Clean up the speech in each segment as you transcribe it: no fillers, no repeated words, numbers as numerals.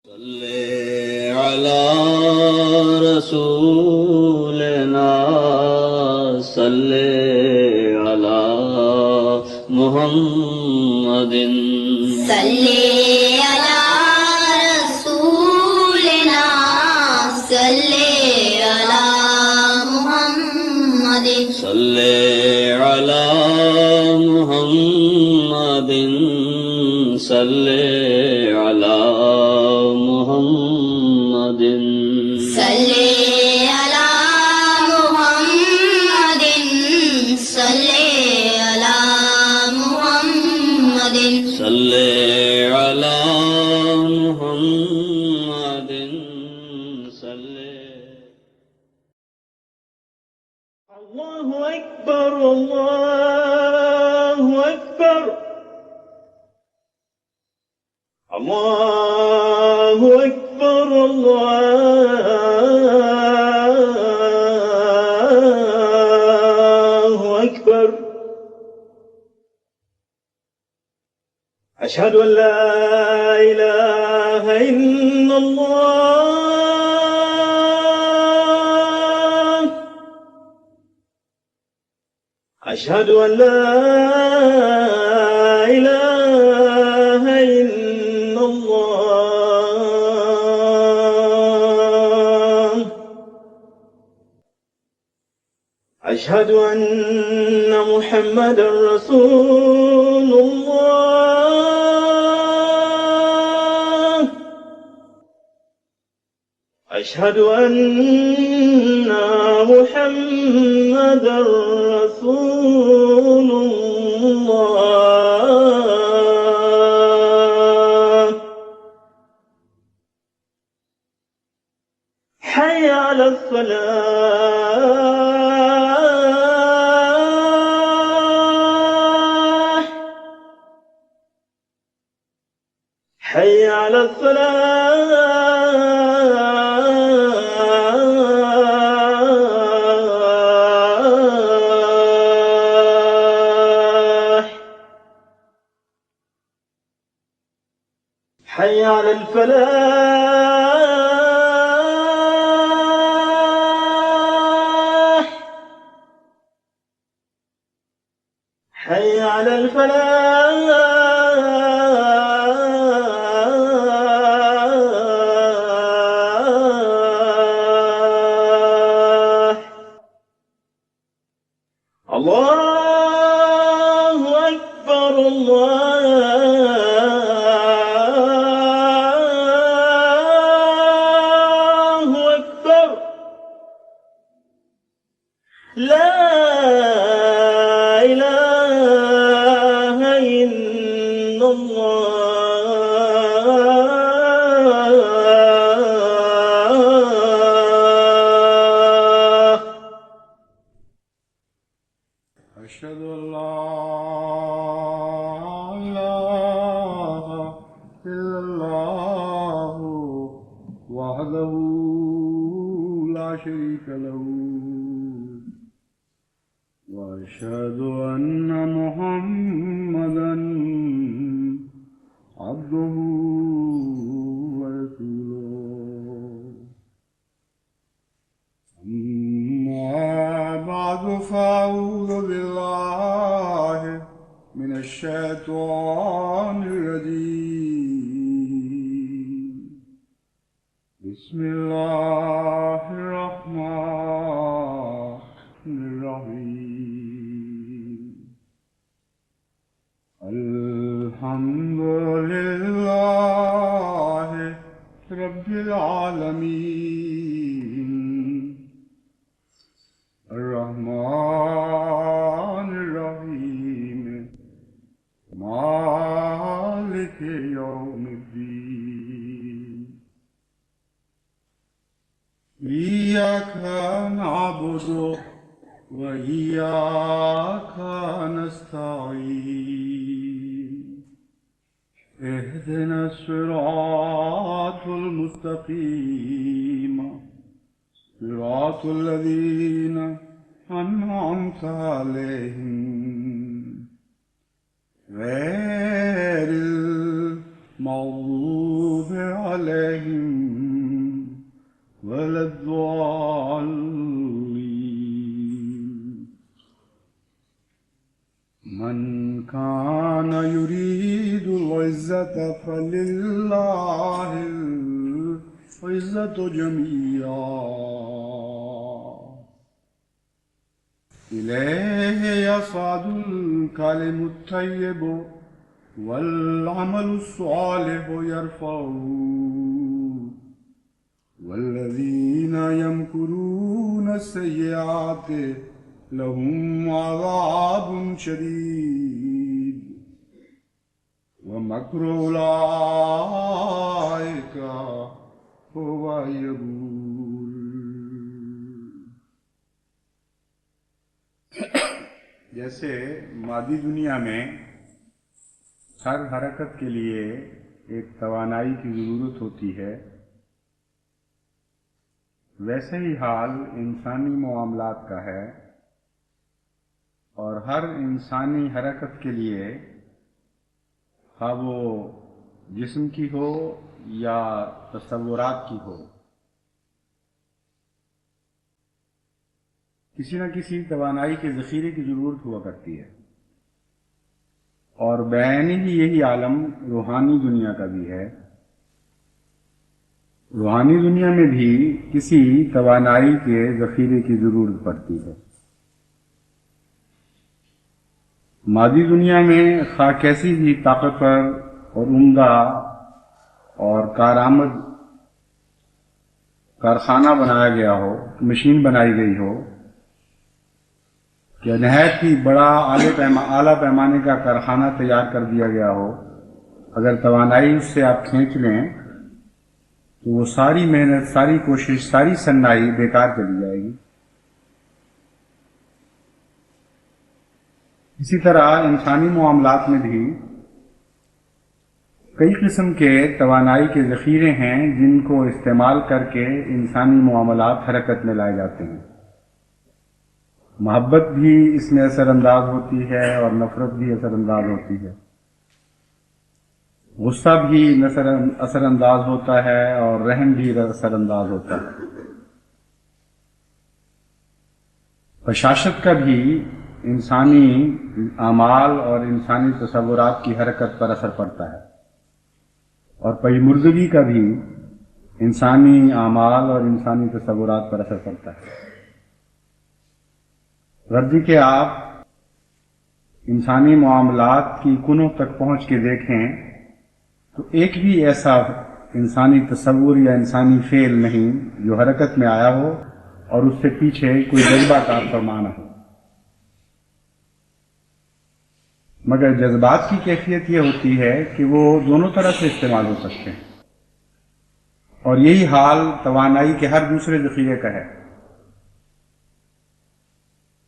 صل على رسولنا صل على محمد صل على رسولنا صل على محمد صل على محمد صل على محمد صل على محمد صل على محمد صل على محمد صل. الله أكبر الله أكبر الله أكبر الله أكبر أشهد أن لا إله إلا الله أشهد أن لا إله إلا الله أشهد أن محمدًا رسول الله أشهد أن محمدًا رسول الله حي على الصلاة حي على الفلاح حي على الفلاح حي على الفلاح الله أكبر الله أكبر لا إله إلا الله أشهد أن لا إله إلا الله وحده لا شريك له وأشهد أن محمدًا عبده ورسوله أما بعد فأعوذ بالله من الشيطان الرجيم بسم الله الرحمن الرحيم الحمد لله رب العالمين الرحمن الرحيم مالك يوم الدين إياك نعبد وإياك نستعين اهدنا الصراط المستقيم صراط الذين أنعمت عليهم غير المغضوب عليهم العزة فلله العزة جميعا إليه يصعد الكلم الطيب والعمل الصالح يرفعه والذين يمكرون السيئات لهم عذاب شديد ومكر أولئك هو يبور. جیسے مادی دنیا میں ہر حرکت کے لیے ایک توانائی کی ضرورت ہوتی ہے، ویسے ہی حال انسانی معاملات کا ہے، اور ہر انسانی حرکت کے لیے خواہ وہ جسم کی ہو یا تصورات کی ہو، کسی نہ کسی توانائی کے ذخیرے کی ضرورت ہوا کرتی ہے، اور بعینی ہی یہی عالم روحانی دنیا کا بھی ہے۔ روحانی دنیا میں بھی کسی توانائی کے ذخیرے کی ضرورت پڑتی ہے۔ مادی دنیا میں خواہ کیسی بھی طاقتور اور عمدہ اور کارآمد کارخانہ بنایا گیا ہو، مشین بنائی گئی ہو، کہ نہایت ہی بڑا اعلیٰ پیمانے کا کارخانہ تیار کر دیا گیا ہو، اگر توانائی اس سے آپ کھینچ لیں تو وہ ساری محنت، ساری کوشش، ساری صنعائی بیکار چلی جائے گی۔ اسی طرح انسانی معاملات میں بھی کئی قسم کے توانائی کے ذخیرے ہیں جن کو استعمال کر کے انسانی معاملات حرکت میں لائے جاتے ہیں۔ محبت بھی اس میں اثر انداز ہوتی ہے اور نفرت بھی اثر انداز ہوتی ہے، غصہ بھی اثر انداز ہوتا ہے اور رحم بھی اثر انداز ہوتا ہے۔ بشاشت کا بھی انسانی اعمال اور انسانی تصورات کی حرکت پر اثر پڑتا ہے، اور پیمردگی کا بھی انسانی اعمال اور انسانی تصورات پر اثر پڑتا ہے۔ غرضی کہ آپ انسانی معاملات کی کنوں تک پہنچ کے دیکھیں تو ایک بھی ایسا انسانی تصور یا انسانی فعل نہیں جو حرکت میں آیا ہو اور اس سے پیچھے کوئی جذبہ کار فرمان ہو، مگر جذبات کی کیفیت یہ ہوتی ہے کہ وہ دونوں طرح سے استعمال ہو سکتے ہیں، اور یہی حال توانائی کے ہر دوسرے ذخیرے کا ہے۔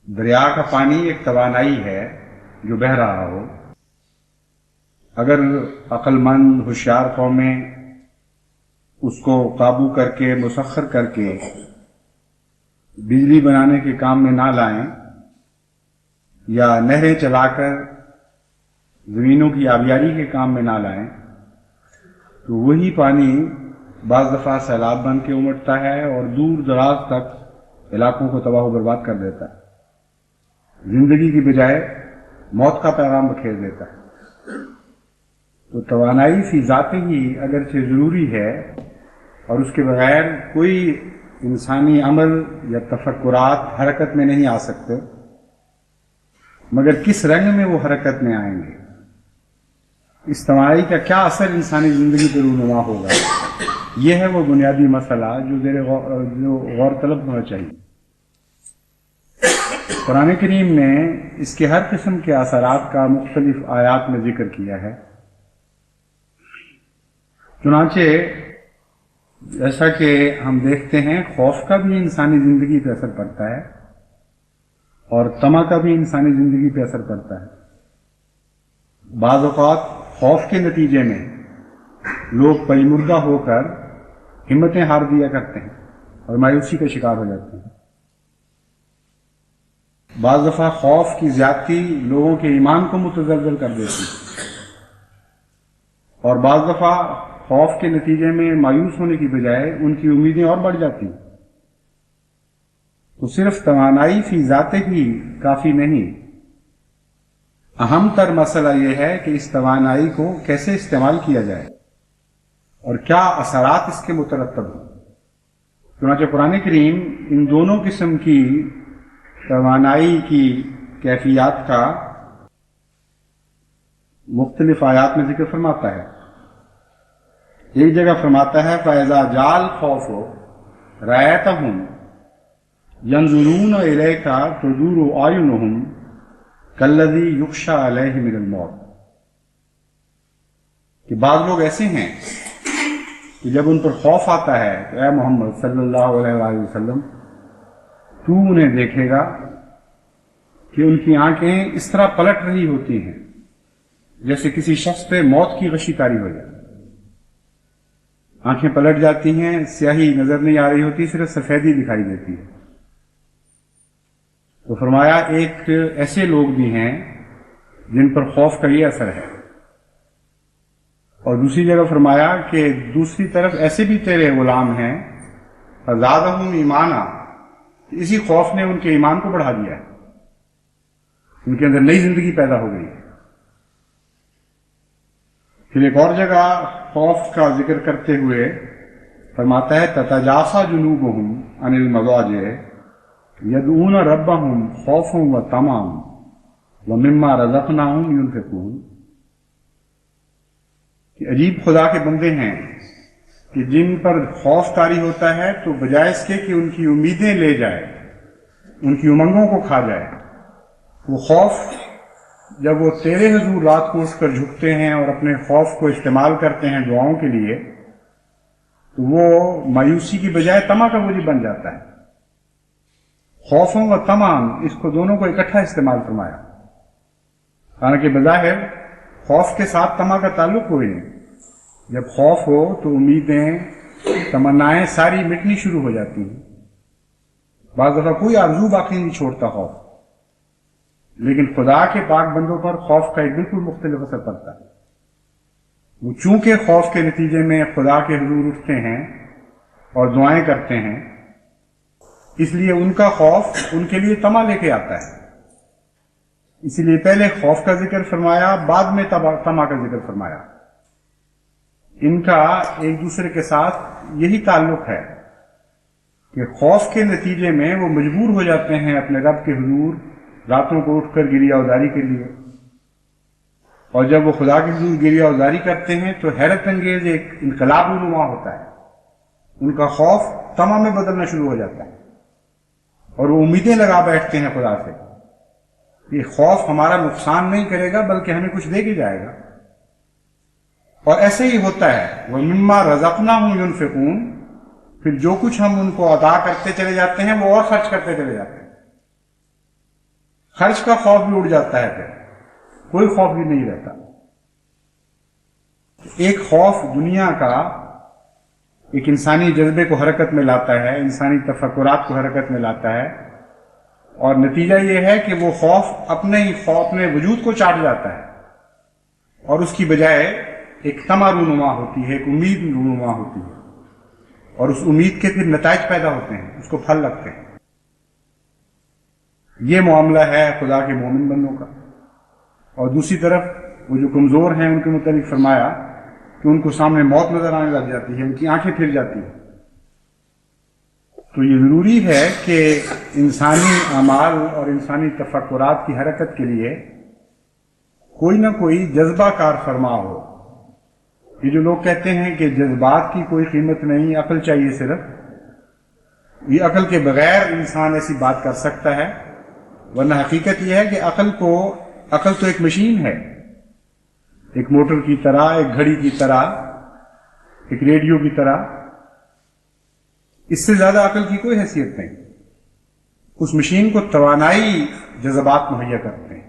دریا کا پانی ایک توانائی ہے جو بہہ رہا ہو، اگر عقل مند ہوشیار قومیں اس کو قابو کر کے مسخر کر کے بجلی بنانے کے کام میں نہ لائیں یا نہریں چلا کر زمینوں کی آبیاری کے کام میں نہ لائیں تو وہی پانی بعض دفعہ سیلاب بن کے امٹتا ہے اور دور دراز تک علاقوں کو تباہ و برباد کر دیتا ہے، زندگی کی بجائے موت کا پیغام بکھیر دیتا ہے۔ تو توانائی فی ذات ہی اگرچہ ضروری ہے اور اس کے بغیر کوئی انسانی عمل یا تفکرات حرکت میں نہیں آ سکتے، مگر کس رنگ میں وہ حرکت میں آئیں گے، اس توانائی کا کیا اثر انسانی زندگی پر رونما ہوگا، یہ ہے وہ بنیادی مسئلہ جو غور طلب ہونا چاہیے۔ قرآن کریم نے اس کے ہر قسم کے اثرات کا مختلف آیات میں ذکر کیا ہے۔ چنانچہ جیسا کہ ہم دیکھتے ہیں خوف کا بھی انسانی زندگی پہ اثر پڑتا ہے اور طمع کا بھی انسانی زندگی پہ اثر پڑتا ہے۔ بعض اوقات خوف کے نتیجے میں لوگ پیمردہ ہو کر ہمتیں ہار دیا کرتے ہیں اور مایوسی کا شکار ہو جاتے ہیں۔ بعض دفعہ خوف کی زیادتی لوگوں کے ایمان کو متزلزل کر دیتی ہے، اور بعض دفعہ خوف کے نتیجے میں مایوس ہونے کی بجائے ان کی امیدیں اور بڑھ جاتی ہیں۔ تو صرف توانائی فی ذات ہی کافی نہیں، اہم تر مسئلہ یہ ہے کہ اس توانائی کو کیسے استعمال کیا جائے اور کیا اثرات اس کے مترتب ہوں۔ چنانچہ قرآن کریم ان دونوں قسم کی توانائی کی کیفیات کا مختلف آیات میں ذکر فرماتا ہے۔ ایک جگہ فرماتا ہے فَإِذَا جَاءَ الْخَوْفُ رَأَيْتَهُمْ يَنظُرُونَ إِلَيْكَ تَدُورُ أَعْيُنُهُمْ كَالَّذِي يُغْشَىٰ عَلَيْهِ مِنَ الْمَوْتِ، کہ بعض لوگ ایسے ہیں کہ جب ان پر خوف آتا ہے تو اے محمد صلی اللہ علیہ وآلہ وسلم تو انہیں دیکھے گا کہ ان کی آنکھیں اس طرح پلٹ رہی ہوتی ہیں جیسے کسی شخص پہ موت کی غشی طاری ہو جائے۔ آنکھیں پلٹ جاتی ہیں، سیاہی نظر نہیں آ رہی ہوتی، صرف سفیدی دکھائی دیتی ہے۔ تو فرمایا ایک ایسے لوگ بھی ہیں جن پر خوف کا یہ اثر ہے، اور دوسری جگہ فرمایا کہ دوسری طرف ایسے بھی تیرے غلام ہیں فزادہم ایمانا، اسی خوف نے ان کے ایمان کو بڑھا دیا ہے، ان کے اندر نئی زندگی پیدا ہو گئی ہے۔ پھر ایک اور جگہ خوف کا ذکر کرتے ہوئے فرماتا ہے تتجافا جنوبہم عن المضاجع یدعون ربہم خوفا وطمعا ومما رزقناہم ینفقون، کہ عجیب خدا کے بندے ہیں کہ جن پر خوف طاری ہوتا ہے تو بجائے اس کے کہ ان کی امیدیں لے جائے، ان کی امنگوں کو کھا جائے، وہ خوف جب وہ تیرے حضور رات کو اٹھ کر جھکتے ہیں اور اپنے خوف کو استعمال کرتے ہیں دعاؤں کے لیے، تو وہ مایوسی کی بجائے طمع کا موجب بن جاتا ہے۔ خوفوں و طمع، اس کو دونوں کو اکٹھا استعمال فرمایا، حالانکہ بظاہر خوف کے ساتھ طمع کا تعلق کوئی نہیں۔ جب خوف ہو تو امیدیں، تمنائیں ساری مٹنی شروع ہو جاتی ہیں، بعض دفعہ کوئی آرزو باقی نہیں چھوڑتا خوف، لیکن خدا کے پاک بندوں پر خوف کا ایک بالکل مختلف اثر پڑتا ہے۔ وہ چونکہ خوف کے نتیجے میں خدا کے حضور اٹھتے ہیں اور دعائیں کرتے ہیں، اس لیے ان کا خوف ان کے لیے طمع لے کے آتا ہے۔ اسی لیے پہلے خوف کا ذکر فرمایا، بعد میں طمع کا ذکر فرمایا۔ ان کا ایک دوسرے کے ساتھ یہی تعلق ہے کہ خوف کے نتیجے میں وہ مجبور ہو جاتے ہیں اپنے رب کے حضور راتوں کو اٹھ کر گریہ ازاری کے لیے، اور جب وہ خدا کے حضور گریہ ازاری کرتے ہیں تو حیرت انگیز ایک انقلاب رونما ہوتا ہے، ان کا خوف طمع میں بدلنا شروع ہو جاتا ہے اور وہ امیدیں لگا بیٹھتے ہیں خدا سے، یہ خوف ہمارا نقصان نہیں کرے گا بلکہ ہمیں کچھ دے کے جائے گا۔ اور ایسے ہی ہوتا ہے، وَمِمَّا رَزَقْنَاهُمْ يُنْفِقُونَ، پھر جو کچھ ہم ان کو عطا کرتے چلے جاتے ہیں وہ اور خرچ کرتے چلے جاتے ہیں، خرچ کا خوف بھی اڑ جاتا ہے، پھر کوئی خوف بھی نہیں رہتا۔ ایک خوف دنیا کا ایک انسانی جذبے کو حرکت میں لاتا ہے، انسانی تفکرات کو حرکت میں لاتا ہے، اور نتیجہ یہ ہے کہ وہ خوف اپنے وجود کو چاٹ جاتا ہے، اور اس کی بجائے ایک طمع رونما ہوتی ہے، ایک امید رونما ہوتی ہے، اور اس امید کے پھر نتائج پیدا ہوتے ہیں، اس کو پھل لگتے ہیں۔ یہ معاملہ ہے خدا کے مومن بندوں کا۔ اور دوسری طرف وہ جو کمزور ہیں ان کے متعلق فرمایا کہ ان کو سامنے موت نظر آنے لگ جاتی ہے، ان کی آنکھیں پھر جاتی ہیں۔ تو یہ ضروری ہے کہ انسانی اعمال اور انسانی تفکرات کی حرکت کے لیے کوئی نہ کوئی جذبہ کار فرما ہو۔ یہ جو لوگ کہتے ہیں کہ جذبات کی کوئی قیمت نہیں، عقل چاہیے صرف، یہ عقل کے بغیر انسان ایسی بات کر سکتا ہے، ورنہ حقیقت یہ ہے کہ عقل تو ایک مشین ہے، ایک موٹر کی طرح، ایک گھڑی کی طرح، ایک ریڈیو کی طرح، اس سے زیادہ عقل کی کوئی حیثیت نہیں۔ اس مشین کو توانائی جذبات مہیا کرتے ہیں۔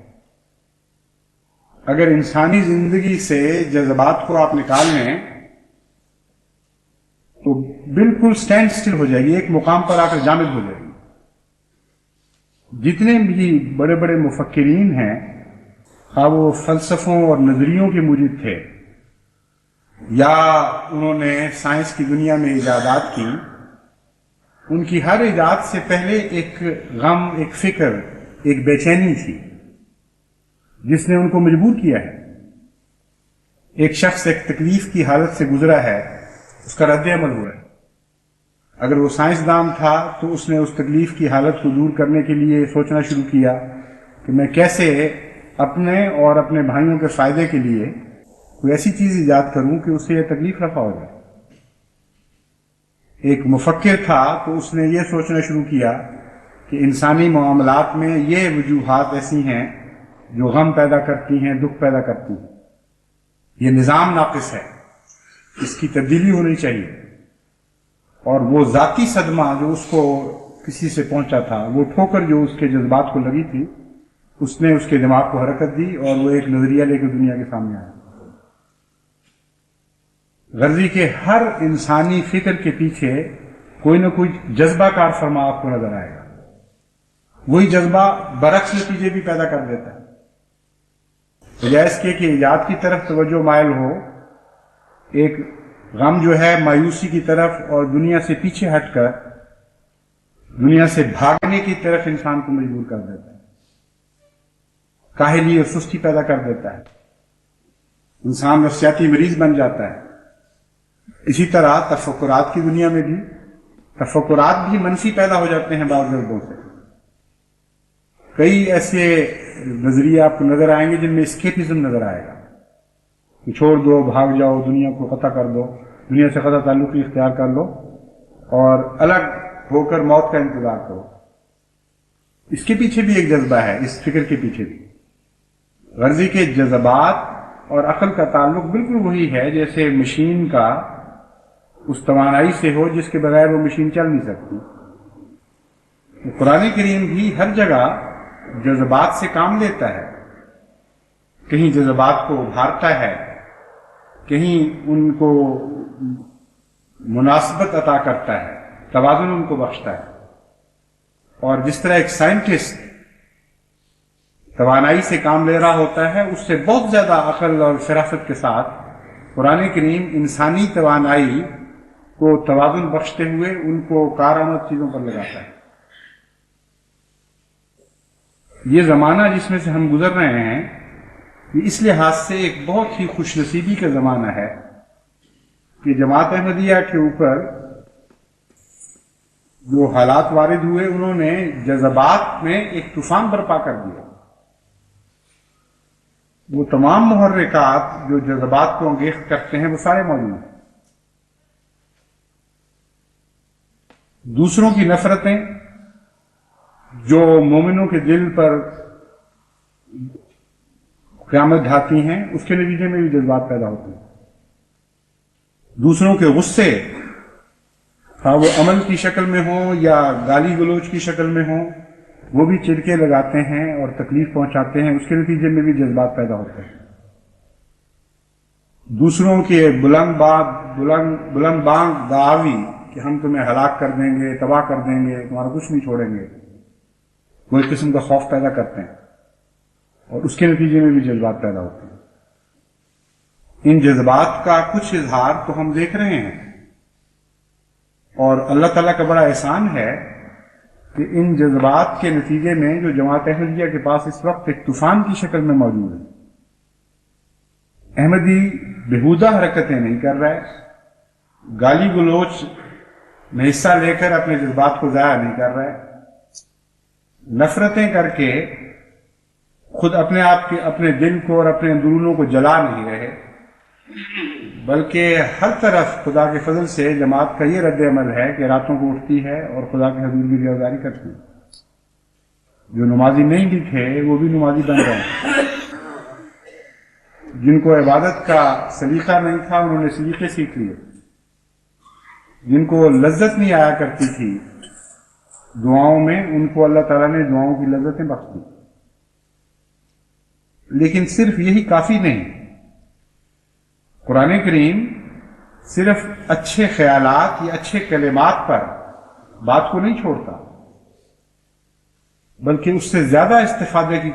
اگر انسانی زندگی سے جذبات کو آپ نکال لیں تو بالکل سٹینڈ سٹل ہو جائے گی، ایک مقام پر آ کر جامد ہو جائے گی۔ جتنے بھی بڑے بڑے مفکرین ہیں، خواہ وہ فلسفوں اور نظریوں کے موجد تھے یا انہوں نے سائنس کی دنیا میں ایجادات کی، ان کی ہر ایجاد سے پہلے ایک غم، ایک فکر، ایک بے چینی تھی۔ جس نے ان کو مجبور کیا ہے. ایک شخص ایک تکلیف کی حالت سے گزرا ہے، اس کا رد عمل ہوا ہے. اگر وہ سائنسدان تھا تو اس نے اس تکلیف کی حالت کو دور کرنے کے لیے سوچنا شروع کیا کہ میں کیسے اپنے اور اپنے بھائیوں کے فائدے کے لیے کوئی ایسی چیز ایجاد کروں کہ اس سے یہ تکلیف رفع ہو جائے. ایک مفکر تھا تو اس نے یہ سوچنا شروع کیا کہ انسانی معاملات میں یہ وجوہات ایسی ہیں جو غم پیدا کرتی ہیں، دکھ پیدا کرتی ہیں. یہ نظام ناقص ہے، اس کی تبدیلی ہونی چاہیے. اور وہ ذاتی صدمہ جو اس کو کسی سے پہنچا تھا، وہ ٹھوکر جو اس کے جذبات کو لگی تھی، اس نے اس کے دماغ کو حرکت دی اور وہ ایک نظریہ لے کے دنیا کے سامنے آیا. غرضی کے ہر انسانی فکر کے پیچھے کوئی نہ کوئی جذبہ کار فرما آپ کو نظر آئے گا. وہی جذبہ برعکس نتیجے بھی پیدا کر دیتا ہے. بجائے اس کے کہ ایجاد کی طرف توجہ مائل ہو، ایک غم جو ہے مایوسی کی طرف اور دنیا سے پیچھے ہٹ کر دنیا سے بھاگنے کی طرف انسان کو مجبور کر دیتا ہے. کاہلی اور سستی پیدا کر دیتا ہے. انسان نفسیاتی مریض بن جاتا ہے. اسی طرح تفکرات کی دنیا میں بھی تفکرات بھی منفی پیدا ہو جاتے ہیں بعض لوگوں سے. کئی ایسے نظریے آپ کو نظر آئیں گے جن میں اسکیپزم نظر آئے گا کہ چھوڑ دو، بھاگ جاؤ، دنیا کو قطع کر دو، دنیا سے قطع تعلق اختیار کر لو اور الگ ہو کر موت کا انتظار کرو. اس کے پیچھے بھی ایک جذبہ ہے، اس فکر کے پیچھے بھی. غرضی کے جذبات اور عقل کا تعلق بالکل وہی ہے جیسے مشین کا اس توانائی سے ہو جس کے بغیر وہ مشین چل نہیں سکتی. قرآن کریم بھی ہر جگہ جذبات سے کام لیتا ہے. کہیں جذبات کو ابھارتا ہے، کہیں ان کو مناسبت عطا کرتا ہے، توازن ان کو بخشتا ہے. اور جس طرح ایک سائنٹسٹ توانائی سے کام لے رہا ہوتا ہے، اس سے بہت زیادہ عقل اور فراست کے ساتھ قرآن کریم انسانی توانائی کو توازن بخشتے ہوئے ان کو کارآمد چیزوں پر لگاتا ہے. یہ زمانہ جس میں سے ہم گزر رہے ہیں یہ اس لحاظ سے ایک بہت ہی خوش نصیبی کا زمانہ ہے کہ جماعت احمدیہ کے اوپر جو حالات وارد ہوئے انہوں نے جذبات میں ایک طوفان برپا کر دیا. وہ تمام محرکات جو جذبات کو انگیخت کرتے ہیں وہ سارے موجود ہیں. دوسروں کی نفرتیں جو مومنوں کے دل پر قیامت ڈھاتی ہیں، اس کے نتیجے میں بھی جذبات پیدا ہوتے ہیں. دوسروں کے غصے، ہاں وہ عمل کی شکل میں ہوں یا گالی گلوچ کی شکل میں ہوں، وہ بھی چڑکے لگاتے ہیں اور تکلیف پہنچاتے ہیں. اس کے نتیجے میں بھی جذبات پیدا ہوتے ہیں. دوسروں کے بلند بانگ دعاوی کہ ہم تمہیں ہلاک کر دیں گے، تباہ کر دیں گے، تمہارا کچھ نہیں چھوڑیں گے، وہ ایک قسم کا خوف پیدا کرتے ہیں اور اس کے نتیجے میں بھی جذبات پیدا ہوتے ہیں. ان جذبات کا کچھ اظہار تو ہم دیکھ رہے ہیں اور اللہ تعالیٰ کا بڑا احسان ہے کہ ان جذبات کے نتیجے میں جو جماعت احمدیہ کے پاس اس وقت ایک طوفان کی شکل میں موجود ہے. احمدی بےہودہ حرکتیں نہیں کر رہے، گالی گلوچ میں حصہ لے کر اپنے جذبات کو ضائع نہیں کر رہے، نفرتیں کر کے خود اپنے آپ کے اپنے دل کو اور اپنے اندرونوں کو جلا نہیں رہے، بلکہ ہر طرف خدا کے فضل سے جماعت کا یہ رد عمل ہے کہ راتوں کو اٹھتی ہے اور خدا کے حضور کی رضاکاری کرتی ہے. جو نمازی نہیں بھی تھے وہ بھی نمازی بن رہے ہیں. جن کو عبادت کا سلیقہ نہیں تھا انہوں نے سلیقے سیکھ لیے. جن کو لذت نہیں آیا کرتی تھی دعاؤں میں، ان کو اللہ تعالیٰ نے دعاؤں کی لذتیں بخش دی. لیکن صرف یہی کافی نہیں. قرآن کریم صرف اچھے خیالات یا اچھے کلمات پر بات کو نہیں چھوڑتا، بلکہ اس سے زیادہ استفادے کی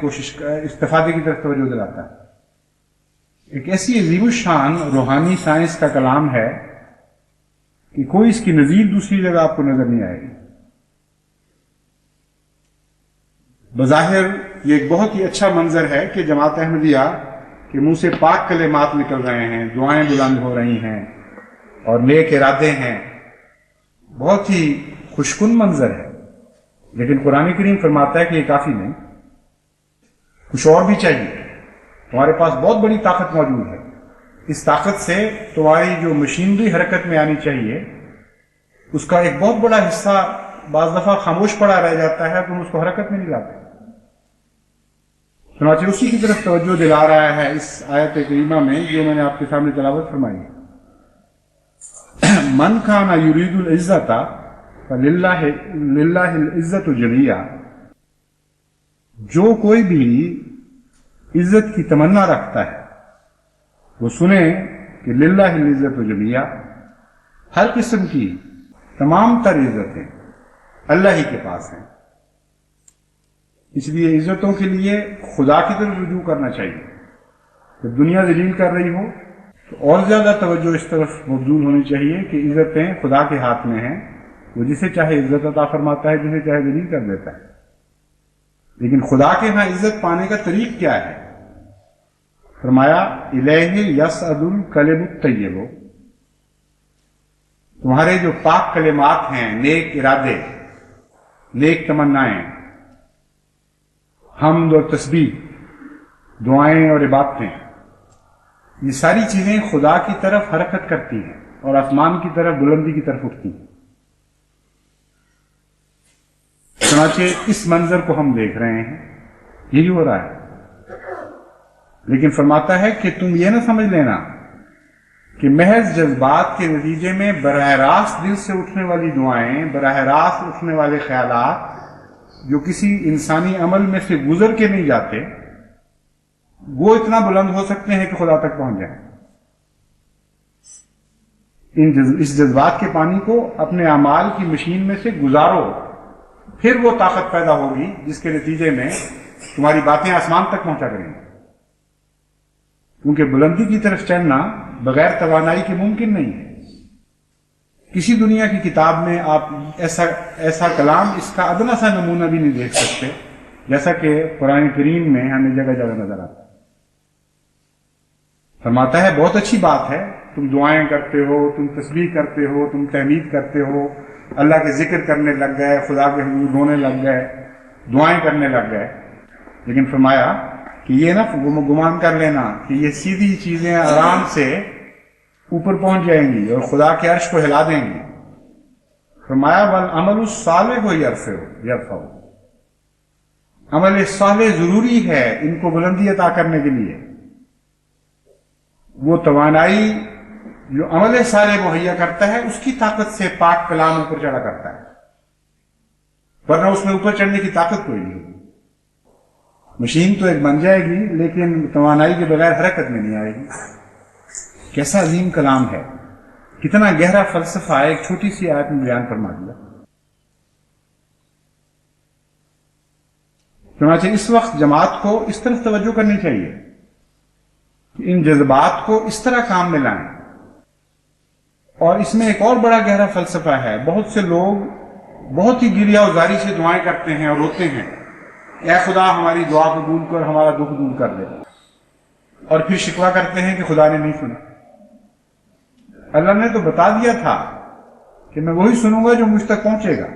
طرف توجہ دلاتا ہے. ایک ایسی عظیم الشان روحانی سائنس کا کلام ہے کہ کوئی اس کی نظیر دوسری جگہ آپ کو نظر نہیں آئے گی. بظاہر یہ ایک بہت ہی اچھا منظر ہے کہ جماعت احمدیہ کے منہ سے پاک کلمات نکل رہے ہیں، دعائیں بلند ہو رہی ہیں اور نیک ارادے ہیں، بہت ہی خوشکن منظر ہے. لیکن قرآن کریم فرماتا ہے کہ یہ کافی نہیں، کچھ اور بھی چاہیے. تمہارے پاس بہت بڑی طاقت موجود ہے، اس طاقت سے تمہاری جو مشینری حرکت میں آنی چاہیے اس کا ایک بہت بڑا حصہ بعض دفعہ خاموش پڑا رہ جاتا ہے، تم اس کو حرکت میں نہیں لاتے. چنانچہ اسی کی طرف توجہ دلا رہا ہے اس آیت کریمہ میں جو میں نے آپ کے سامنے تلاوت فرمائی. من کان یرید العزت فللہ العزت جمیعا، جو کوئی بھی عزت کی تمنا رکھتا ہے وہ سنے کہ للہ العزت جمیعا، ہر قسم کی تمام تر عزتیں اللہ ہی کے پاس ہیں. اس لیے عزتوں کے لیے خدا کی طرف رجوع کرنا چاہیے. جب دنیا ذلیل کر رہی ہو تو اور زیادہ توجہ اس طرف مبذول ہونی چاہیے کہ عزتیں خدا کے ہاتھ میں ہیں، وہ جسے چاہے عزت عطا فرماتا ہے، جسے چاہے ذلیل کر دیتا ہے. لیکن خدا کے ہاں عزت پانے کا طریق کیا ہے؟ فرمایا الیہ یصعد الکلم الطیب، تمہارے جو پاک کلمات ہیں، نیک ارادے، نیک تمنائیں، حمد اور تسبیح، دعائیں اور عبادتیں، یہ ساری چیزیں خدا کی طرف حرکت کرتی ہیں اور آسمان کی طرف، بلندی کی طرف اٹھتی ہیں. چنانچہ اس منظر کو ہم دیکھ رہے ہیں، یہی ہو رہا ہے. لیکن فرماتا ہے کہ تم یہ نہ سمجھ لینا کہ محض جذبات کے نتیجے میں براہ راست دل سے اٹھنے والی دعائیں، براہ راست اٹھنے والے خیالات جو کسی انسانی عمل میں سے گزر کے نہیں جاتے، وہ اتنا بلند ہو سکتے ہیں کہ خدا تک پہنچ جائیں. اس جذبات کے پانی کو اپنے اعمال کی مشین میں سے گزارو، پھر وہ طاقت پیدا ہوگی جس کے نتیجے میں تمہاری باتیں آسمان تک پہنچا کریں گی. کیونکہ بلندی کی طرف چڑھنا بغیر توانائی کے ممکن نہیں ہے. کسی دنیا کی کتاب میں آپ ایسا کلام، اس کا ادنا سا نمونہ بھی نہیں دیکھ سکتے جیسا کہ قرآن کریم میں ہمیں جگہ جگہ نظر آتا ہے. فرماتا ہے بہت اچھی بات ہے، تم دعائیں کرتے ہو، تم تسبیح کرتے ہو، تم تحمید کرتے ہو، اللہ کے ذکر کرنے لگ گئے، خدا کے حضور رونے لگ گئے، دعائیں کرنے لگ گئے. لیکن فرمایا کہ یہ نہ گمان کر لینا کہ یہ سیدھی چیزیں آرام سے اوپر پہنچ جائیں گی اور خدا کے عرش کو ہلا دیں گی. فرمایا والعمل الصالح یرفع، عمل صالح ضروری ہے ان کو بلندی عطا کرنے کے لیے. وہ توانائی جو عمل صالح مہیا کرتا ہے اس کی طاقت سے پاک کلام اوپر چڑھا کرتا ہے، ورنہ اس میں اوپر چڑھنے کی طاقت کوئی نہیں ہوگی. مشین تو ایک بن جائے گی لیکن توانائی کے بغیر حرکت میں نہیں آئے گی. کیسا عظیم کلام ہے، کتنا گہرا فلسفہ ہے، ایک چھوٹی سی آیت میں بیان فرما دیا. چنانچہ اس وقت جماعت کو اس طرف توجہ کرنی چاہیے کہ ان جذبات کو اس طرح کام میں لائیں. اور اس میں ایک اور بڑا گہرا فلسفہ ہے. بہت سے لوگ بہت ہی گریہ وزاری سے دعائیں کرتے ہیں اور روتے ہیں، اے خدا ہماری دعا قبول کر، ہمارا دکھ دور کر دے، اور پھر شکوہ کرتے ہیں کہ خدا نے نہیں سنا. اللہ نے تو بتا دیا تھا کہ میں وہی سنوں گا جو مجھ تک پہنچے گا،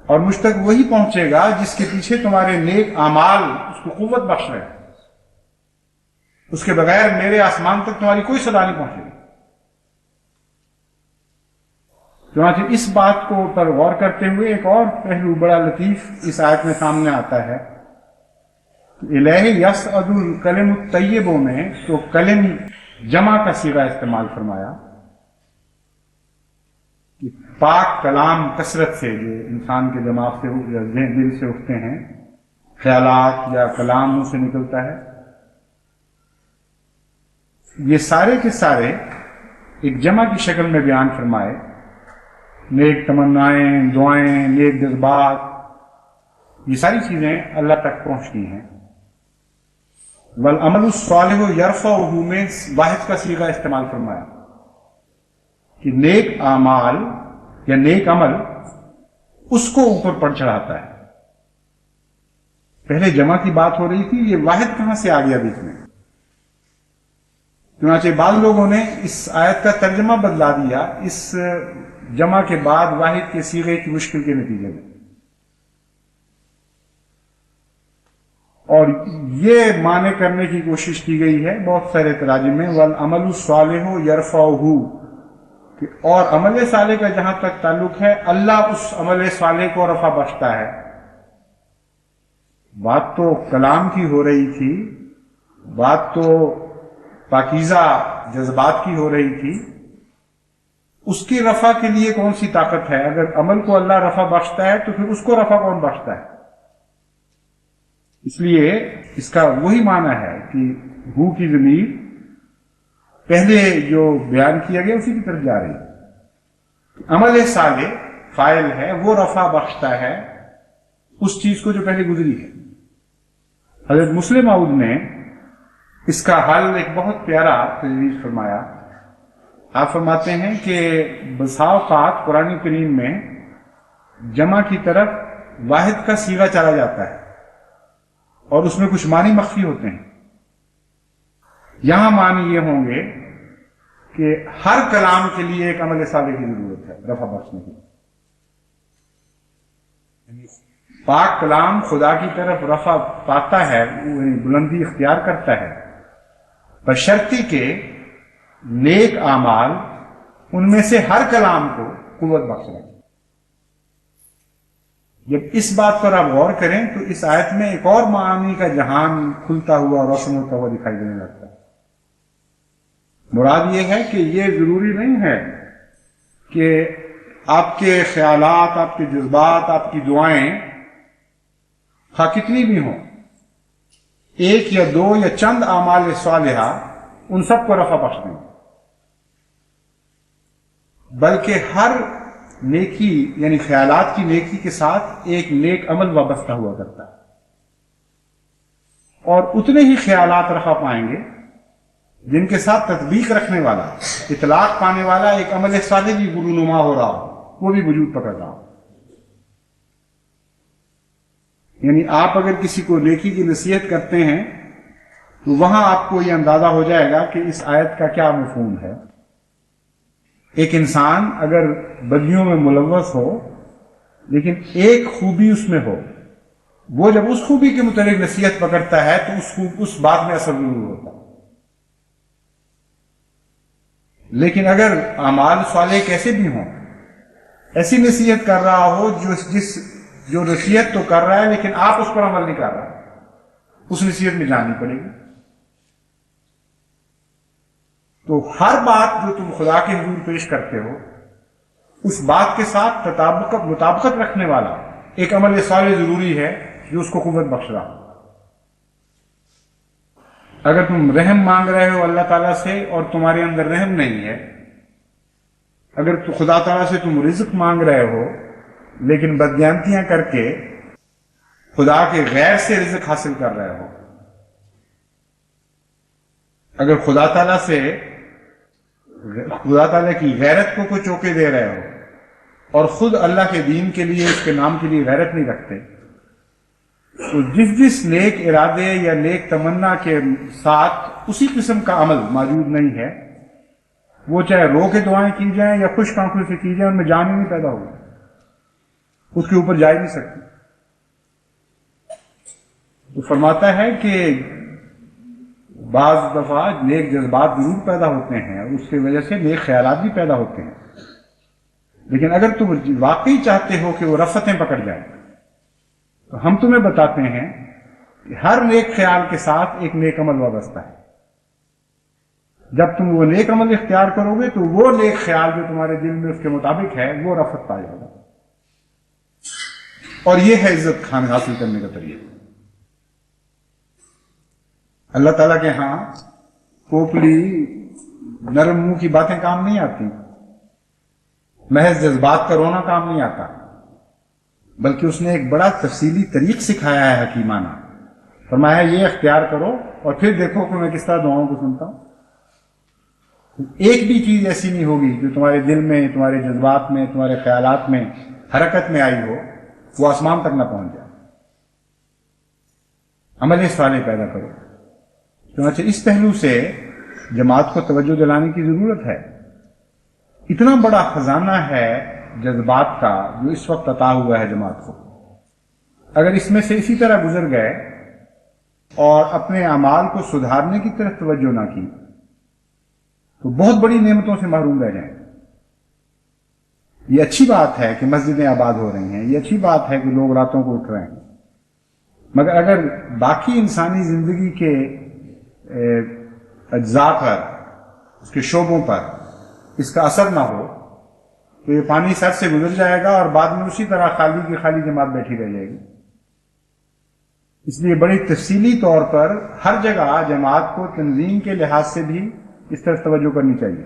اور مجھ تک وہی پہنچے گا جس کے پیچھے تمہارے نیک اعمال اس کو قوت بخش رہے ہیں. اس کے بغیر میرے آسمان تک تمہاری کوئی صدا نہیں پہنچے گی. چنانچہ اس بات کو پر غور کرتے ہوئے ایک اور پہلو بڑا لطیف اس آیت میں سامنے آتا ہے. الہ یصعد الکلم الطیب میں تو کلم جمع کا صیغہ استعمال فرمایا کہ پاک کلام کثرت سے جو انسان کے دماغ سے یا دل سے اٹھتے ہیں، خیالات یا کلام منہ سے نکلتا ہے، یہ سارے کے سارے ایک جمع کی شکل میں بیان فرمائے. نیک تمنائیں، دعائیں، نیک جذبات، یہ ساری چیزیں اللہ تک پہنچتی ہیں. والعمل الصالح یرفعہ میں واحد کا صیغہ استعمال فرمایا کہ نیک اعمال یا نیک عمل اس کو اوپر پر چڑھاتا ہے. پہلے جمع کی بات ہو رہی تھی، یہ واحد کہاں سے آ گیا بیچ میں؟ چنانچہ بعض لوگوں نے اس آیت کا ترجمہ بدلا دیا اس جمع کے بعد واحد کے صیغے کی مشکل کے نتیجے میں، اور یہ معنی کرنے کی کوشش کی گئی ہے بہت سارے تراجم میں، وَالْعَمَلُ الصَّالِحُ يَرْفَعُهُ، اور عمل صالح کا جہاں تک تعلق ہے اللہ اس عمل صالح کو رفع بخشتا ہے۔ بات تو کلام کی ہو رہی تھی، بات تو پاکیزہ جذبات کی ہو رہی تھی، اس کی رفع کے لیے کون سی طاقت ہے؟ اگر عمل کو اللہ رفع بخشتا ہے تو پھر اس کو رفع کون بخشتا ہے؟ اس لیے اس کا وہی معنی ہے کہ ہو کی ضمیر پہلے جو بیان کیا گیا اسی کی طرف جا رہی ہے۔ عمل صالح فاعل ہے، وہ رفع بخشتا ہے اس چیز کو جو پہلے گزری ہے۔ حضرت مسلم موعود نے اس کا حل ایک بہت پیارا تجویز فرمایا۔ آپ فرماتے ہیں کہ بسا اوقات قرآن کریم میں جمع کی طرف واحد کا صیغہ چلا جاتا ہے اور اس میں کچھ معنی مخفی ہوتے ہیں۔ یہاں معنی یہ ہوں گے کہ ہر کلام کے لیے ایک عمل صالح کی ضرورت ہے رفع بخشنے کی۔ پاک کلام خدا کی طرف رفع پاتا ہے، بلندی اختیار کرتا ہے، بشرطی کہ نیک اعمال ان میں سے ہر کلام کو قوت بخش رہے۔ جب اس بات پر آپ غور کریں تو اس آیت میں ایک اور معنی کا جہان کھلتا ہوا روشن ہوتا ہوا دکھائی دینے لگتا ہے۔ مراد یہ ہے کہ یہ ضروری نہیں ہے کہ آپ کے خیالات، آپ کے جذبات، آپ کی دعائیں خواہ کتنی بھی ہوں، ایک یا دو یا چند اعمال صالحہ ان سب کو رفع بخش دیں، بلکہ ہر نیکی یعنی خیالات کی نیکی کے ساتھ ایک نیک عمل وابستہ ہوا کرتا ہے، اور اتنے ہی خیالات رفع پائیں گے جن کے ساتھ تطبیق رکھنے والا، اطلاق پانے والا ایک عمل صالح بھی رونما ہو رہا ہو، وہ بھی وجود پکڑ رہا ہو۔ یعنی آپ اگر کسی کو نیکی کی نصیحت کرتے ہیں تو وہاں آپ کو یہ اندازہ ہو جائے گا کہ اس آیت کا کیا مفہوم ہے۔ ایک انسان اگر بدیوں میں ملوث ہو لیکن ایک خوبی اس میں ہو، وہ جب اس خوبی کے متعلق نصیحت پکڑتا ہے تو اس بات میں اثر ضرور ہوتا ہے۔ لیکن اگر اعمال صالح کیسے بھی ہوں، ایسی نصیحت کر رہا ہو جو نصیحت تو کر رہا ہے لیکن آپ اس پر عمل نہیں کر رہا، اس نصیحت میں جانی پڑے گی۔ تو ہر بات جو تم خدا کے حضور پیش کرتے ہو، اس بات کے ساتھ مطابقت رکھنے والا ایک عمل صالح ضروری ہے جو اس کو قوت بخش رہا ہو۔ اگر تم رحم مانگ رہے ہو اللہ تعالیٰ سے اور تمہارے اندر رحم نہیں ہے، اگر تو خدا تعالیٰ سے تم رزق مانگ رہے ہو لیکن بددیانتیاں کر کے خدا کے غیر سے رزق حاصل کر رہے ہو، اگر خدا تعالیٰ کی غیرت کو کوئی چوکے دے رہے ہو اور خود اللہ کے دین کے لیے، اس کے نام کے لیے غیرت نہیں رکھتے، تو جس نیک ارادے یا نیک تمنا کے ساتھ اسی قسم کا عمل موجود نہیں ہے، وہ چاہے رو کے دعائیں کی جائیں یا خشک آنکھوں سے کی جائیں، ان میں جان ہی نہیں پیدا ہوگی، اس کے اوپر جا ہی نہیں سکتی۔ تو فرماتا ہے کہ بعض دفعہ نیک جذبات ضرور پیدا ہوتے ہیں اور اس کی وجہ سے نیک خیالات بھی پیدا ہوتے ہیں، لیکن اگر تم واقعی چاہتے ہو کہ وہ رفتیں پکڑ جائیں تو ہم تمہیں بتاتے ہیں کہ ہر نیک خیال کے ساتھ ایک نیک عمل وابستہ ہے۔ جب تم وہ نیک عمل اختیار کرو گے تو وہ نیک خیال جو تمہارے دل میں اس کے مطابق ہے وہ رفت پائے گا، اور یہ ہے عزت خان حاصل کرنے کا طریقہ۔ اللہ تعالیٰ کے ہاں کھوکھلی نرم منہ کی باتیں کام نہیں آتی، محض جذبات کا رونا کام نہیں آتا، بلکہ اس نے ایک بڑا تفصیلی طریق سکھایا ہے حکیمانہ۔ فرمایا یہ اختیار کرو اور پھر دیکھو کہ میں کس طرح دعاؤں کو سنتا ہوں۔ ایک بھی چیز ایسی نہیں ہوگی جو تمہارے دل میں، تمہارے جذبات میں، تمہارے خیالات میں حرکت میں آئی ہو وہ آسمان تک نہ پہنچ جائے۔ عمل صالح پیدا کرو۔ چنانچہ اس پہلو سے جماعت کو توجہ دلانے کی ضرورت ہے۔ اتنا بڑا خزانہ ہے جذبات کا جو اس وقت عطا ہوا ہے جماعت کو، اگر اس میں سے اسی طرح گزر گئے اور اپنے اعمال کو سدھارنے کی طرف توجہ نہ کی تو بہت بڑی نعمتوں سے محروم رہ جائیں۔ یہ اچھی بات ہے کہ مسجدیں آباد ہو رہی ہیں، یہ اچھی بات ہے کہ لوگ راتوں کو اٹھ رہے ہیں، مگر اگر باقی انسانی زندگی کے اجزاء پر، اس کے شعبوں پر اس کا اثر نہ ہو تو یہ پانی سر سے گزر جائے گا اور بعد میں اسی طرح خالی کی خالی جماعت بیٹھی رہ جائے گی۔ اس لیے بڑی تفصیلی طور پر ہر جگہ جماعت کو تنظیم کے لحاظ سے بھی اس طرف توجہ کرنی چاہیے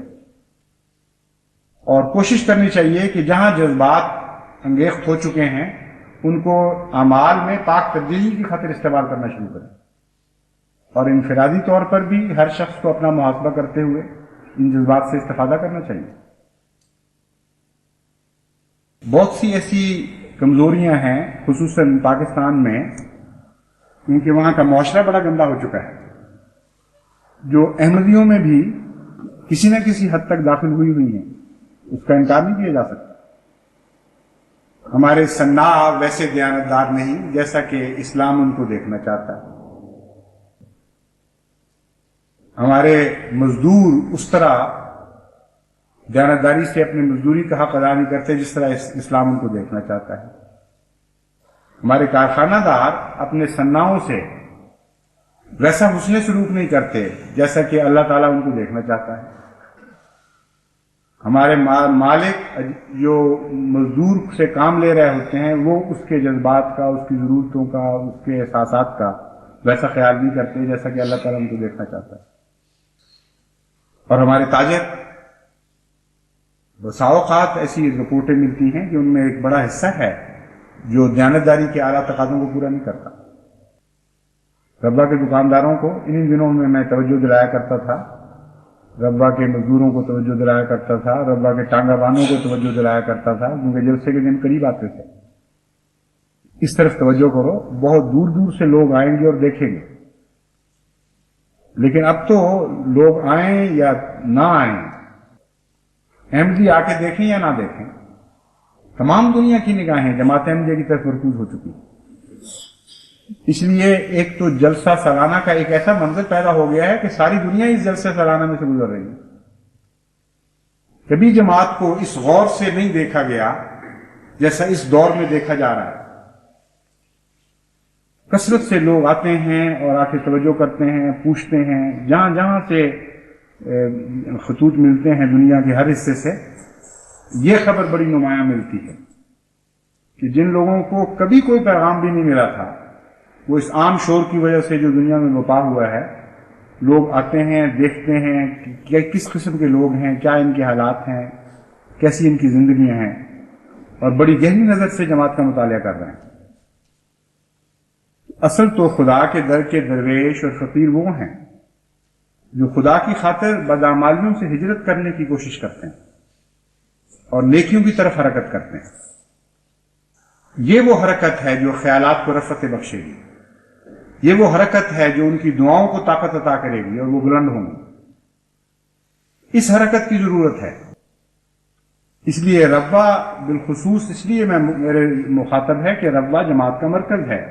اور کوشش کرنی چاہیے کہ جہاں جذبات انگیخت ہو چکے ہیں ان کو اعمال میں پاک تبدیلی کی خاطر استعمال کرنا شروع کریں، اور انفرادی طور پر بھی ہر شخص کو اپنا محاسبہ کرتے ہوئے ان جذبات سے استفادہ کرنا چاہیے۔ بہت سی ایسی کمزوریاں ہیں خصوصاً پاکستان میں، کیونکہ وہاں کا معاشرہ بڑا گندا ہو چکا ہے، جو احمدیوں میں بھی کسی نہ کسی حد تک داخل ہوئی ہیں، اس کا انکار نہیں کیا جا سکتا۔ ہمارے صناع ویسے دیانتدار نہیں جیسا کہ اسلام ان کو دیکھنا چاہتا ہے، ہمارے مزدور اس طرح دیانتداری سے اپنی مزدوری کا حق ادا نہیں کرتے جس طرح اسلام ان کو دیکھنا چاہتا ہے، ہمارے کارخانہ دار اپنے صناعوں سے ویسا حسن سلوک نہیں کرتے جیسا کہ اللہ تعالیٰ ان کو دیکھنا چاہتا ہے، ہمارے مالک جو مزدور سے کام لے رہے ہوتے ہیں وہ اس کے جذبات کا، اس کی ضرورتوں کا، اس کے احساسات کا ویسا خیال نہیں کرتے جیسا کہ اللہ تعالیٰ ان کو دیکھنا چاہتا ہے۔ اور ہمارے تاجر، بسا اوقات ایسی رپورٹیں ملتی ہیں کہ ان میں ایک بڑا حصہ ہے جو دیانتداری کے اعلیٰ تقاضوں کو پورا نہیں کرتا۔ ربا کے دکانداروں کو انہی دنوں میں توجہ دلایا کرتا تھا، ربا کے مزدوروں کو توجہ دلایا کرتا تھا، ربا کے ٹانگا بانوں کو توجہ دلایا کرتا تھا، کیونکہ جلسے کے دن قریب آتے تھے۔ اس طرف توجہ کرو، بہت دور دور سے لوگ آئیں گے اور دیکھیں گے، لیکن اب تو لوگ آئیں یا نہ آئیں، احمدی آ کے دیکھیں یا نہ دیکھیں، تمام دنیا کی نگاہیں جماعت احمدیہ کی طرف مرکوز ہو چکی۔ اس لیے ایک تو جلسہ سالانہ کا ایک ایسا منظر پیدا ہو گیا ہے کہ ساری دنیا اس جلسہ سالانہ میں سے گزر رہی ہے۔ کبھی جماعت کو اس غور سے نہیں دیکھا گیا جیسا اس دور میں دیکھا جا رہا ہے۔ کثرت سے لوگ آتے ہیں اور آ کے توجہ کرتے ہیں، پوچھتے ہیں، جہاں جہاں سے خطوط ملتے ہیں دنیا کے ہر حصے سے یہ خبر بڑی نمایاں ملتی ہے کہ جن لوگوں کو کبھی کوئی پیغام بھی نہیں ملا تھا، وہ اس عام شور کی وجہ سے جو دنیا میں بپا ہوا ہے، لوگ آتے ہیں، دیکھتے ہیں کہ کس قسم کے لوگ ہیں، کیا ان کے حالات ہیں، کیسی ان کی زندگیاں ہیں، اور بڑی گہری نظر سے جماعت کا مطالعہ کر رہے ہیں۔ اصل تو خدا کے در کے درویش اور فقیر وہ ہیں جو خدا کی خاطر بدعمالیوں سے ہجرت کرنے کی کوشش کرتے ہیں اور نیکیوں کی طرف حرکت کرتے ہیں۔ یہ وہ حرکت ہے جو خیالات کو رفعت بخشے گی، یہ وہ حرکت ہے جو ان کی دعاؤں کو طاقت عطا کرے گی اور وہ بلند ہوں گے۔ اس حرکت کی ضرورت ہے۔ اس لیے ربا بالخصوص اس لیے میرے مخاطب ہے کہ ربا جماعت کا مرکز ہے،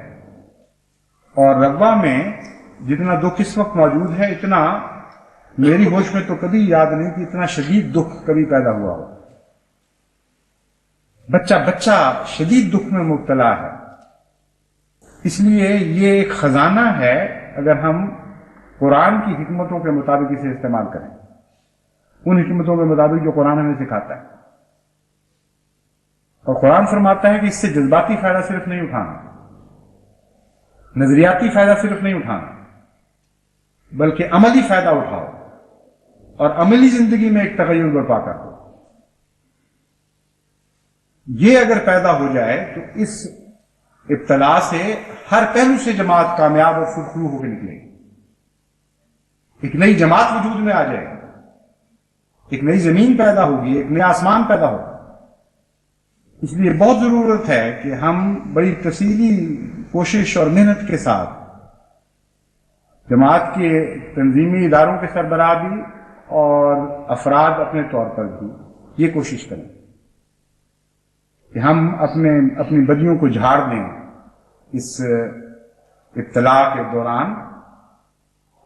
اور ربا میں جتنا دکھ اس وقت موجود ہے اتنا میری ہوش میں تو کبھی یاد نہیں کہ اتنا شدید دکھ کبھی پیدا ہوا ہو۔ بچہ بچہ شدید دکھ میں مبتلا ہے۔ اس لیے یہ ایک خزانہ ہے اگر ہم قرآن کی حکمتوں کے مطابق اسے استعمال کریں، ان حکمتوں کے مطابق جو قرآن ہمیں سکھاتا ہے۔ اور قرآن فرماتا ہے کہ اس سے جذباتی فائدہ صرف نہیں اٹھانا، نظریاتی فائدہ صرف نہیں اٹھانا، بلکہ عملی فائدہ اٹھاؤ اور عملی زندگی میں ایک تغیر برپا کر دو۔ یہ اگر پیدا ہو جائے تو اس ابتلا سے ہر پہلو سے جماعت کامیاب اور سرخرو ہو کے نکلے گی، ایک نئی جماعت وجود میں آ جائے گی، ایک نئی زمین پیدا ہوگی، ایک نیا آسمان پیدا ہوگا۔ اس لیے بہت ضرورت ہے کہ ہم بڑی تفصیلی کوشش اور محنت کے ساتھ جماعت کے تنظیمی اداروں کے سربراہ بھی اور افراد اپنے طور پر بھی یہ کوشش کریں کہ ہم اپنی بدیوں کو جھاڑ دیں اس ابتلا کے دوران،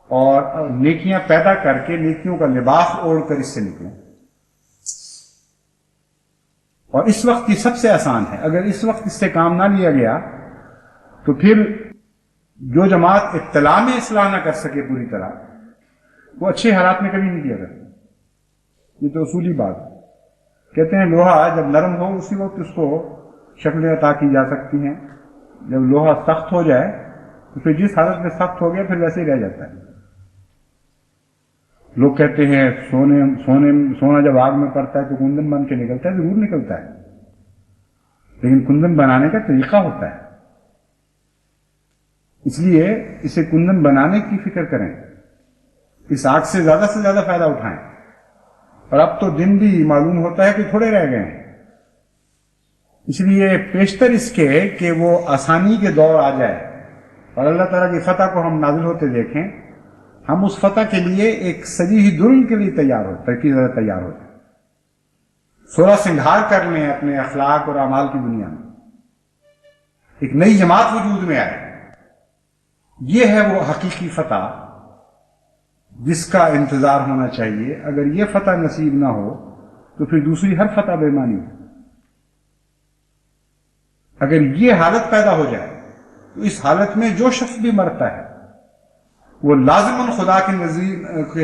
اور نیکیاں پیدا کر کے نیکیوں کا لباس اوڑھ کر اس سے نکلیں۔ اور اس وقت یہ سب سے آسان ہے۔ اگر اس وقت اس سے کام نہ لیا گیا تو پھر جو جماعت ابتلا میں اصلاح نہ کر سکے پوری طرح، وہ اچھے حالات میں کبھی نہیں کیا کرتی۔ یہ تو اصولی بات ہے۔ کہتے ہیں لوہا جب نرم ہو اسی وقت اس کو شکلیں عطا کی جا سکتی ہیں، جب لوہا سخت ہو جائے تو پھر جس حالت میں سخت ہو گیا پھر ویسے ہی رہ جاتا ہے۔ لوگ کہتے ہیں سونا جب آگ میں پڑتا ہے تو کندن بن کے نکلتا ہے، ضرور نکلتا ہے، لیکن کندن بنانے کا طریقہ ہوتا ہے۔ اس لیے اسے کندن بنانے کی فکر کریں، اس آگ سے زیادہ فائدہ اٹھائیں۔ اور اب تو دن بھی معلوم ہوتا ہے کہ تھوڑے رہ گئے ہیں، اس لیے پیشتر اس کے کہ وہ آسانی کے دور آ جائے اور اللہ تعالیٰ کی فتح کو ہم نازل ہوتے دیکھیں، ہم اس فتح کے لیے ایک سجی ہوئی دلہن کے لیے تیار ہو جائیں، سورہ سنگھار کر لیں اپنے اخلاق اور اعمال کی دنیا میں، ایک نئی جماعت وجود میں آئے۔ یہ ہے وہ حقیقی فتح جس کا انتظار ہونا چاہیے۔ اگر یہ فتح نصیب نہ ہو تو پھر دوسری ہر فتح بے معنی ہو۔ اگر یہ حالت پیدا ہو جائے تو اس حالت میں جو شخص بھی مرتا ہے وہ لازماً خدا کے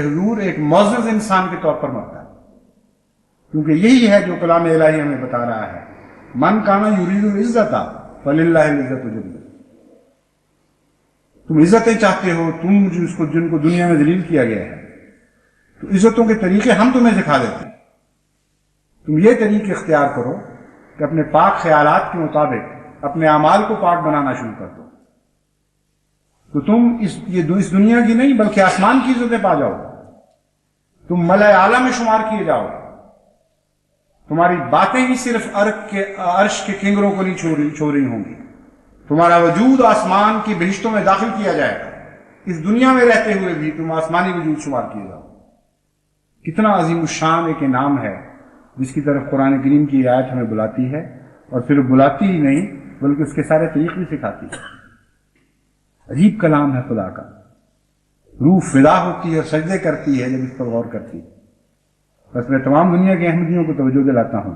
حضور ایک معزز انسان کے طور پر مرتا ہے، کیونکہ یہی ہے جو کلام الہی ہمیں بتا رہا ہے، من کانا یرید العزت فللہ العزت جمیعا۔ تم عزتیں چاہتے ہو، تم جن کو دنیا میں ذلیل کیا گیا ہے، تو عزتوں کے طریقے ہم تمہیں سکھا دیتے ہیں۔ تم یہ طریقے اختیار کرو کہ اپنے پاک خیالات کے مطابق اپنے اعمال کو پاک بنانا شروع کر دو، تو تم اس دنیا کی نہیں بلکہ آسمان کی عزتیں پا جاؤ، تم ملأ اعلیٰ میں شمار کیے جاؤ، تمہاری باتیں ہی صرف عرش کے کنگروں کو نہیں چھو رہی ہوں گی، تمہارا وجود آسمان کی بہشتوں میں داخل کیا جائے گا، اس دنیا میں رہتے ہوئے بھی تم آسمانی وجود شمار کیے جاؤ۔ کتنا عظیم الشان ایک انعام ہے جس کی طرف قرآن کریم کی آیت ہمیں بلاتی ہے، اور پھر بلاتی ہی نہیں بلکہ اس کے سارے طریق بھی سکھاتی ہے۔ عجیب کلام ہے خدا کا، روح فدا ہوتی ہے اور سجدے کرتی ہے جب اس پر غور کرتی ہے۔ بس میں تمام دنیا کے احمدیوں کو توجہ دلاتا ہوں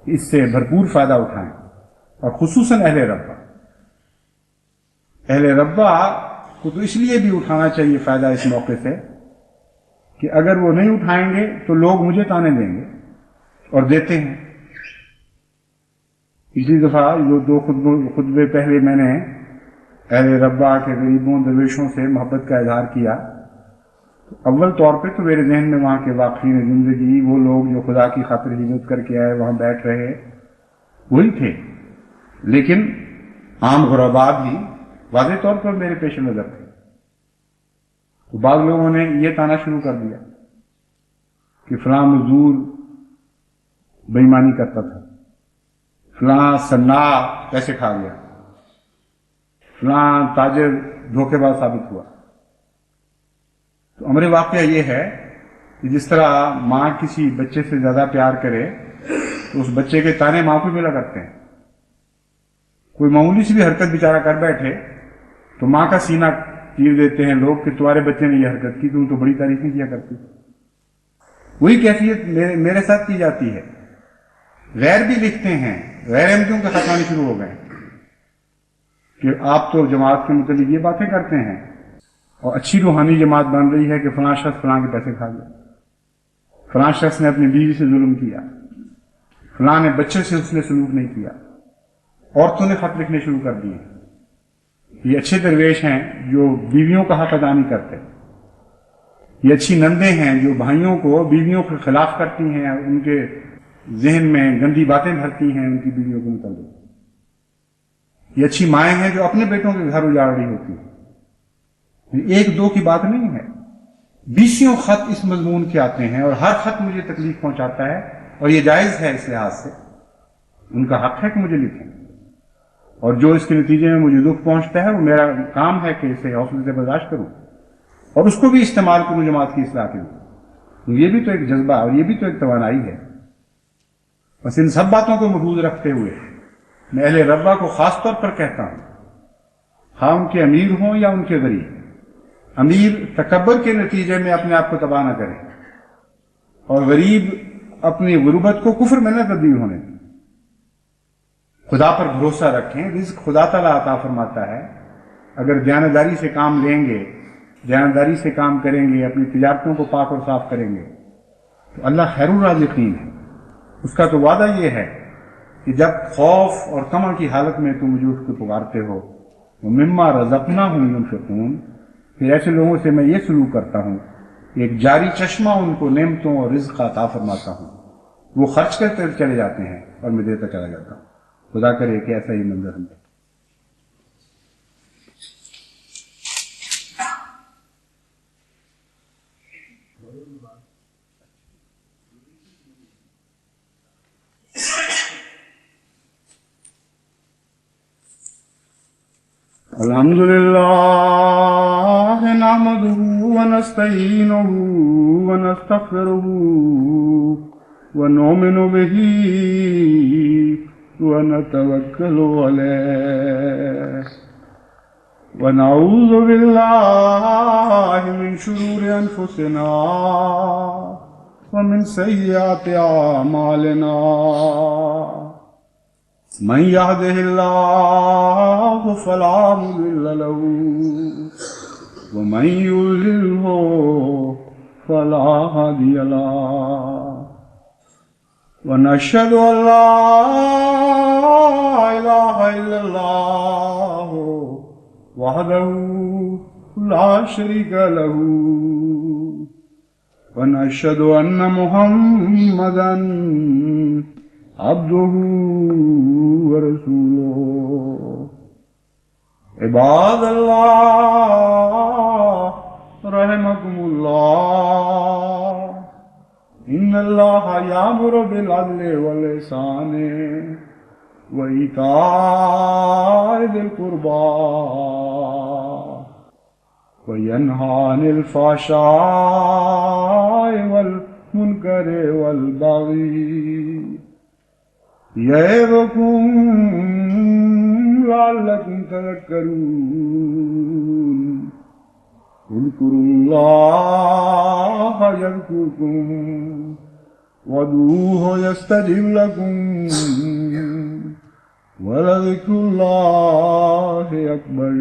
کہ اس سے بھرپور فائدہ اٹھائیں، اور خصوصاً اہل ربا کو تو اس لیے بھی اٹھانا چاہیے فائدہ اس موقع سے کہ اگر وہ نہیں اٹھائیں گے تو لوگ مجھے تانے دیں گے، اور دیتے ہیں۔ پچھلی دفعہ جو 2 خطبے پہلے میں نے اہل ربا کے غریبوں درویشوں سے محبت کا اظہار کیا، اول طور پہ تو میرے ذہن میں وہاں کے واقعین زندگی، وہ لوگ جو خدا کی خاطر ہجرت کر کے آئے وہاں بیٹھ رہے، وہی تھے، لیکن عام غربا بھی واضح طور پر میرے پیش نظر تھے۔ تو بعض لوگوں نے یہ تانا شروع کر دیا کہ فلاں مزدور بے ایمانی کرتا تھا، فلاں صناع پیسے کھا گیا، فلاں تاجر دھوکے باز ثابت ہوا۔ تو امر واقعہ یہ ہے کہ جس طرح ماں کسی بچے سے زیادہ پیار کرے تو اس بچے کے تانے ماں کو ملا کرتے ہیں۔ کوئی معمولی سی بھی حرکت بیچارہ کر بیٹھے تو ماں کا سینہ چیر دیتے ہیں لوگ کہ تمہارے بچے نے یہ حرکت کی، تم تو بڑی تعریفیں کیا کرتی۔ وہی کیفیت میرے ساتھ کی جاتی ہے۔ غیر بھی لکھتے ہیں، غیر احمدیوں کے خط آنے شروع ہو گئے کہ آپ تو جماعت کے متعلق یہ باتیں کرتے ہیں، اور اچھی روحانی جماعت بن رہی ہے کہ فلاں شخص فلاں کے پیسے کھا گیا، فلاں شخص نے اپنی بیوی سے ظلم کیا، فلاں نے بچے سے اس نے سلوک نہیں کیا، عورتوں نے خط لکھنے شروع کر دیے۔ یہ اچھے درویش ہیں جو بیویوں کا حق ادا نہیں کرتے، یہ اچھی نندیں ہیں جو بھائیوں کو بیویوں کے خلاف کرتی ہیں، ان کے ذہن میں گندی باتیں بھرتی ہیں ان کی بیویوں کے متعلق۔ یہ اچھی مائیں ہیں جو اپنے بیٹوں کے گھر اجاڑ رہی ہوتی ہیں۔ ایک دو کی بات نہیں ہے، 20 خط اس مضمون کے آتے ہیں، اور ہر خط مجھے تکلیف پہنچاتا ہے، اور یہ جائز ہے اس لحاظ سے، ان کا حق ہے کہ مجھے لکھیں، اور جو اس کے نتیجے میں مجھے دکھ پہنچتا ہے وہ میرا کام ہے کہ اسے حوصلے سے برداشت کروں، اور اس کو بھی استعمال کروں جماعت کی اصلاح کے لیے. یہ بھی تو ایک جذبہ اور یہ بھی تو ایک توانائی ہے. بس ان سب باتوں کو ملحوظ رکھتے ہوئے میں اہل ربا کو خاص طور پر کہتا ہوں، ہاں ان کے امیر ہوں یا ان کے غریب، امیر تکبر کے نتیجے میں اپنے آپ کو تباہ نہ کریں اور غریب اپنی غربت کو کفر میں نہ تبدیل ہونے دیں. خدا پر بھروسہ رکھیں، رزق خدا تعالیٰ عطا فرماتا ہے. اگر دیانتداری سے کام لیں گے، دیانتداری سے کام کریں گے، اپنی تجارتوں کو پاک اور صاف کریں گے تو اللہ خیر الرازقین ہے. اس کا تو وعدہ یہ ہے کہ جب خوف اور طمع کی حالت میں تم مجھے اٹھ کے پکارتے ہو، مما رزقناہم ينفقون، پھر ایسے لوگوں سے میں یہ سلوک کرتا ہوں کہ ایک جاری چشمہ ان کو نعمتوں اور رزق عطا فرماتا ہوں، وہ خرچ کرتے چلے جاتے ہیں اور میں دیتا چلا جاتا ہوں. خدا کرے کہ ایسا ہی منظر ہم. الحمد لله نحمده ونستعينه ونستغفره ونؤمن به ونتوكل عليه ونعوذ بالله من شرور أنفسنا ومن سيئات أعمالنا. من يهده الله فلا مضل له ومن يضلله فلا هادي له. ونشهد أن لا إله إلا الله وحده لا شريك له ونشهد أن محمدا عبده ورسوله. عباد الله رحمكم الله، إن الله يأمر بالعدل والإحسان وإيتاء ذي القربى وينهى عن الفحشاء والمنكر والبغي يعظكم لعلكم تذكرون. اذكروا الله يذكركم وادعوه يستجب لكم ولذكر الله أكبر.